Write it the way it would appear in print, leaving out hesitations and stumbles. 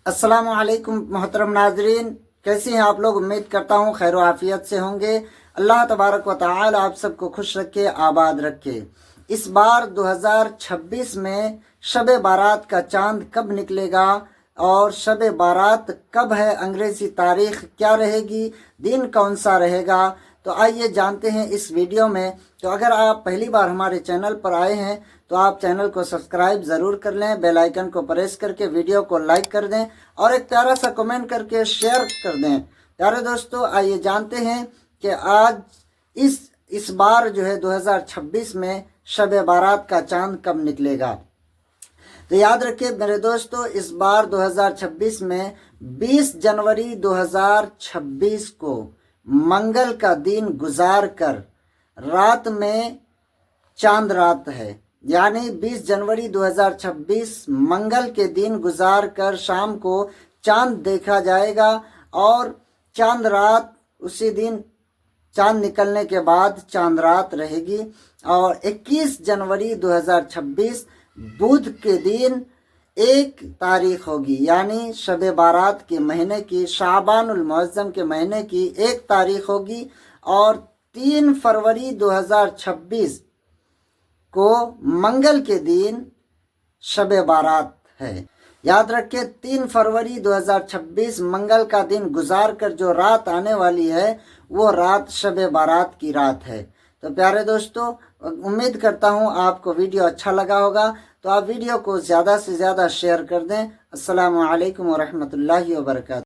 अस्सलाम वालेकुम मोहतरम नाजरीन, कैसे हैं आप लोग। उम्मीद करता हूँ खैर आफियत से होंगे। अल्लाह तबारक व तआला आप सबको खुश रखे, आबाद रखे। इस बार 2026 में शब बारात का चांद कब निकलेगा और शब बारात कब है, अंग्रेजी तारीख क्या रहेगी, दिन कौन सा रहेगा, तो आइए जानते हैं इस वीडियो में। तो अगर आप पहली बार हमारे चैनल पर आए हैं तो आप चैनल को सब्सक्राइब ज़रूर कर लें, बेल आइकन को प्रेस करके वीडियो को लाइक कर दें और एक प्यारा सा कमेंट करके शेयर कर दें। प्यारे दोस्तों, आइए जानते हैं कि आज इस बार जो है 2026 में शब बारात का चांद कब निकलेगा। तो याद रखिए मेरे दोस्तों, इस बार 2026 में 20 जनवरी 2026 को मंगल का दिन गुजार कर रात में चांद रात है। यानी 20 जनवरी 2026 मंगल के दिन गुजार कर शाम को चांद देखा जाएगा और चांद रात उसी दिन चांद निकलने के बाद चांद रात रहेगी। और 21 जनवरी 2026 बुध के दिन 1 तारीख होगी, यानी शब बारात के महीने की, शाबानुल मुअज्जम के महीने की 1 तारीख होगी। और 3 फरवरी 2026 को मंगल के दिन शब बारात है। याद रखें, 3 फरवरी 2026 मंगल का दिन गुजार कर जो रात आने वाली है वो रात शब बारात की रात है। तो प्यारे दोस्तों, उम्मीद करता हूँ आपको वीडियो अच्छा लगा होगा, तो आप वीडियो को ज़्यादा से ज़्यादा शेयर कर दें। अस्सलामु अलैकुम व रहमतुल्लाहि व बरकातहू।